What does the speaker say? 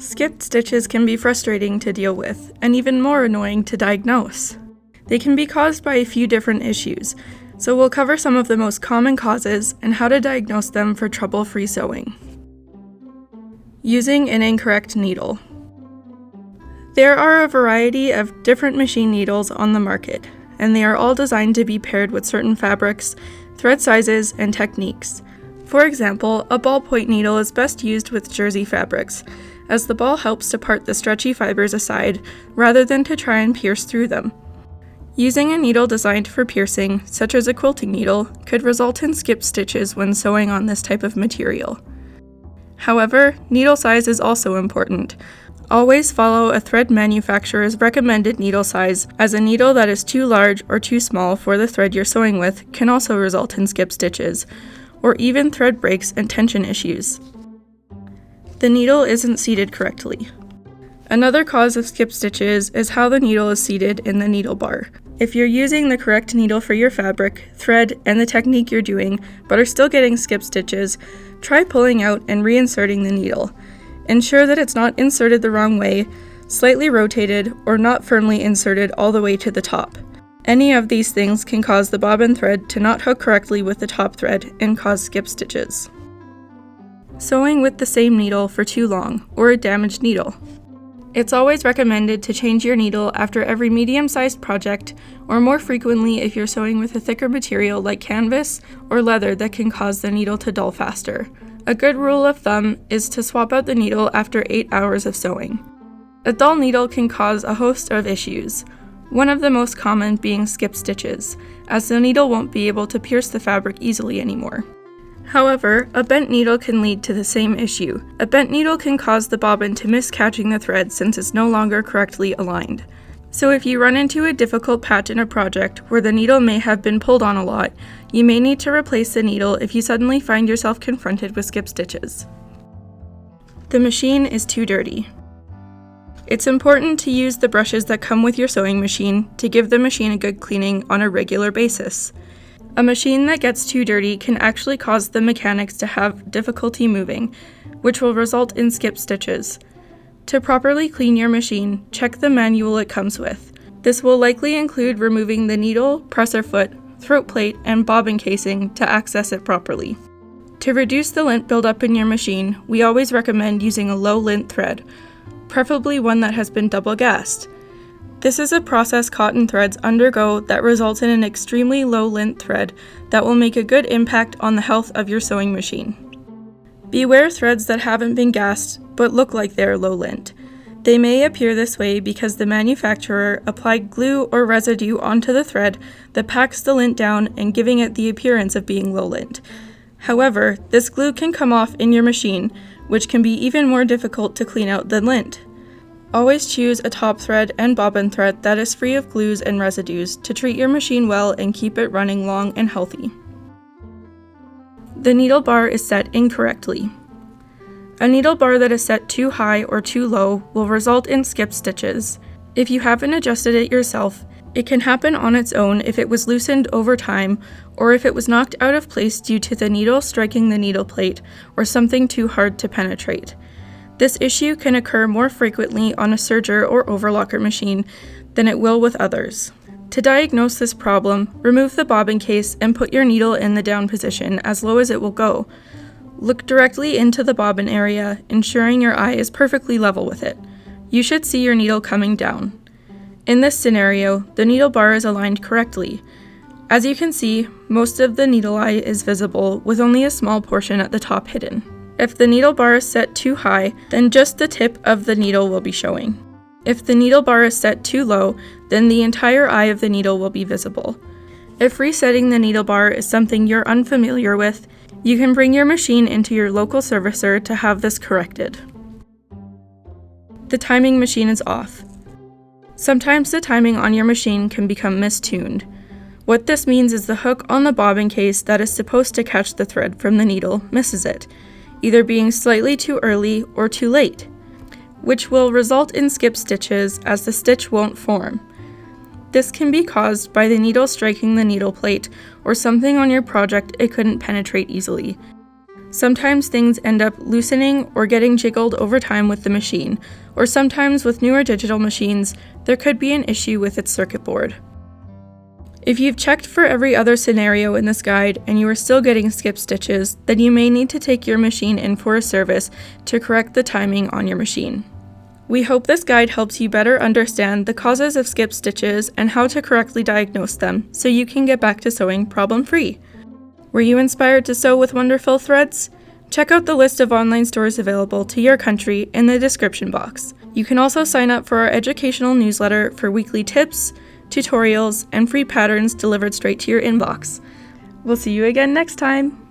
Skipped stitches can be frustrating to deal with, and even more annoying to diagnose. They can be caused by a few different issues, so we'll cover some of the most common causes and how to diagnose them for trouble-free sewing. Using an incorrect needle. There are a variety of different machine needles on the market, and they are all designed to be paired with certain fabrics, thread sizes, and techniques. For example, a ballpoint needle is best used with jersey fabrics, as the ball helps to part the stretchy fibers aside rather than to try and pierce through them. Using a needle designed for piercing, such as a quilting needle, could result in skipped stitches when sewing on this type of material. However, needle size is also important. Always follow a thread manufacturer's recommended needle size, as a needle that is too large or too small for the thread you're sewing with can also result in skipped stitches, or even thread breaks and tension issues. The needle isn't seated correctly. Another cause of skipped stitches is how the needle is seated in the needle bar. If you're using the correct needle for your fabric, thread, and the technique you're doing, but are still getting skipped stitches, try pulling out and reinserting the needle. Ensure that it's not inserted the wrong way, slightly rotated, or not firmly inserted all the way to the top. Any of these things can cause the bobbin thread to not hook correctly with the top thread and cause skipped stitches. Sewing with the same needle for too long, or a damaged needle. It's always recommended to change your needle after every medium-sized project, or more frequently if you're sewing with a thicker material like canvas or leather that can cause the needle to dull faster. A good rule of thumb is to swap out the needle after 8 hours of sewing. A dull needle can cause a host of issues, one of the most common being skipped stitches, as the needle won't be able to pierce the fabric easily anymore. However, a bent needle can lead to the same issue. A bent needle can cause the bobbin to miss catching the thread since it's no longer correctly aligned. So if you run into a difficult patch in a project where the needle may have been pulled on a lot, you may need to replace the needle if you suddenly find yourself confronted with skipped stitches. The machine is too dirty. It's important to use the brushes that come with your sewing machine to give the machine a good cleaning on a regular basis. A machine that gets too dirty can actually cause the mechanics to have difficulty moving, which will result in skipped stitches. To properly clean your machine, check the manual it comes with. This will likely include removing the needle, presser foot, throat plate, and bobbin casing to access it properly. To reduce the lint buildup in your machine, we always recommend using a low lint thread, preferably one that has been double gassed. This is a process cotton threads undergo that results in an extremely low lint thread that will make a good impact on the health of your sewing machine. Beware threads that haven't been gassed but look like they're low lint. They may appear this way because the manufacturer applied glue or residue onto the thread that packs the lint down and giving it the appearance of being low lint. However, this glue can come off in your machine, which can be even more difficult to clean out than lint. Always choose a top thread and bobbin thread that is free of glues and residues to treat your machine well and keep it running long and healthy. The needle bar is set incorrectly. A needle bar that is set too high or too low will result in skipped stitches. If you haven't adjusted it yourself, it can happen on its own if it was loosened over time or if it was knocked out of place due to the needle striking the needle plate or something too hard to penetrate. This issue can occur more frequently on a serger or overlocker machine than it will with others. To diagnose this problem, remove the bobbin case and put your needle in the down position as low as it will go. Look directly into the bobbin area, ensuring your eye is perfectly level with it. You should see your needle coming down. In this scenario, the needle bar is aligned correctly. As you can see, most of the needle eye is visible with only a small portion at the top hidden. If the needle bar is set too high, then just the tip of the needle will be showing. If the needle bar is set too low, then the entire eye of the needle will be visible. If resetting the needle bar is something you're unfamiliar with, you can bring your machine into your local servicer to have this corrected. The timing machine is off. Sometimes the timing on your machine can become mistuned. What this means is the hook on the bobbin case that is supposed to catch the thread from the needle misses it, either being slightly too early or too late, which will result in skipped stitches as the stitch won't form. This can be caused by the needle striking the needle plate or something on your project it couldn't penetrate easily. Sometimes things end up loosening or getting jiggled over time with the machine, or sometimes with newer digital machines, there could be an issue with its circuit board. If you've checked for every other scenario in this guide and you are still getting skip stitches, then you may need to take your machine in for a service to correct the timing on your machine. We hope this guide helps you better understand the causes of skip stitches and how to correctly diagnose them so you can get back to sewing problem-free. Were you inspired to sew with WonderFil Threads? Check out the list of online stores available to your country in the description box. You can also sign up for our educational newsletter for weekly tips, tutorials, and free patterns delivered straight to your inbox. We'll see you again next time!